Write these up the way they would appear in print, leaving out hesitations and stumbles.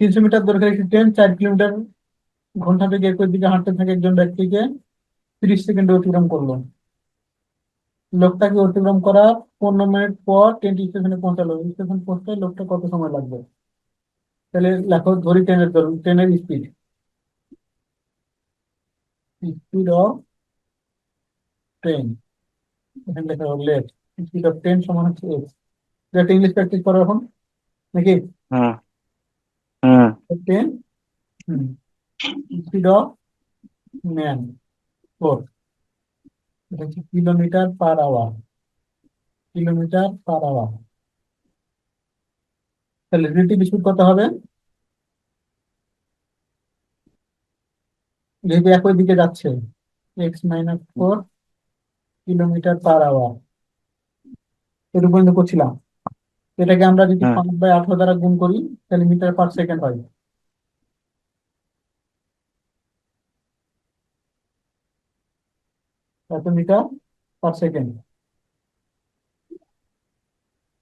300 metre দৈর্ঘ্যের একটি train 4 kilometre ঘন্টা থেকে একই দিকে হাঁটতে থাকে একজন ব্যক্তিকে 30 সেকেন্ডে অতিক্রম করলো। লোকটাকে অতিক্রম করার 15 মিনিট পর ট্রেনটি স্টেশনে পৌঁছালো, স্টেশন পৌঁছতে লোকটা কত সময় লাগবে? তাহলে লেখো, ধরি ট্রেনের স্পিড, স্পিড অফ ট্রেন, এখানে লেখা হবে লেট, স্পিড অফ ট্রেন সমান হচ্ছে এক্স। এটা ইংলিশ প্র্যাকটিস করো এখন নাকি? হুম হুম ট্রেন, স্পিড অফ ম্যান 4, এটা হচ্ছে kilometre per hour, kilometre per hour. তাহলে রিলেটিভ স্পিড কত হবে? যেহেতু একই দিকে যাচ্ছে, x - 4 কিলোমিটার পার আওয়ার, এর পর্যন্ত করছিলাম। এটাকে আমরা যদি হুম 5/18 দ্বারা গুণ করি, তাহলে মিটার পার সেকেন্ড হয়। এত মিটার পার সেকেন্ড।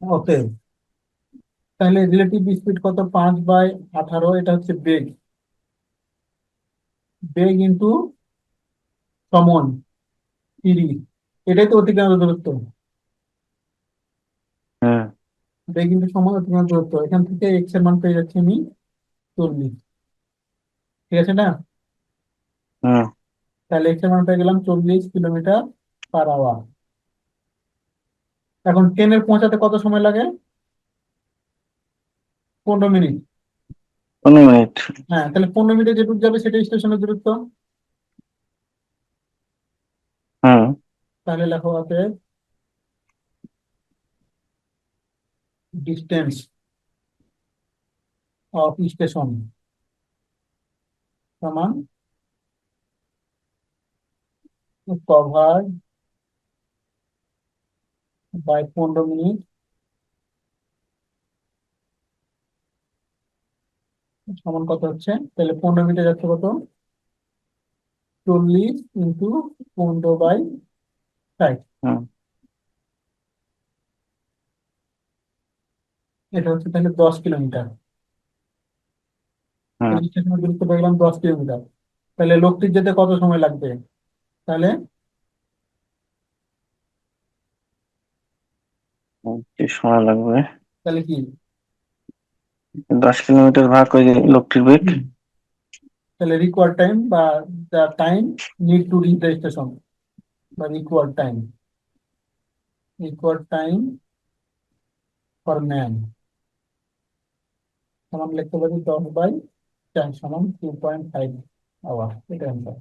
ওকে, তাহলে রিলেটিভ স্পিড কত? 5/18, এটা হচ্ছে বেগ, বেগ ইন্টু সমন 30, এটাই তো অতিক্রান্ত দূরত্ব। হুম বেগ ইন্টু সমন অতিক্রান্ত দূরত্ব, এখান থেকে এক্স এর মান পেয়ে যাচ্ছি আমি 40, ঠিক আছে না? হুম তাহলে এক্স এর মান পেয়ে গেলাম 40 কিলোমিটার পার আওয়ার। এখন ট্রেনের পৌঁছাতে কত সময় লাগে? 15 মিনিট। 15 মিনিট। হ্যাঁ, তাহলে 15 মিনিটে যেটুকু যাবে সেটাই স্টেশনের দূরত্ব। হুম তাহলে লেখো আছে ডিস্টেন্স অফ স্টেশন সমান কভার বাই 15 মিনিট সমান কত হচ্ছে? তাহলে 15 মিনিটে যাচ্ছে কত? 40 × 15/60, হুম এটা হচ্ছে তাহলে 10 কিলোমিটার। হুম স্টেশনের দূরত্ব দেখলাম 10 কিলোমিটার, তাহলে লোকটির যেতে কত সময় লাগবে? তাহলে কি সময় লাগবে? তাহলে কি? 10 কিলোমিটার ভাগ ওই যে লোকটির বেগ। হুম, তাহলে রিকোয়ার্ড টাইম বা the time need to reach the station, বা রিকোয়ার্ড টাইম ফর ম্যান সমান লিখতে পারি 10/10 সমান 2.5 আওয়ার, এটা অ্যান্সার।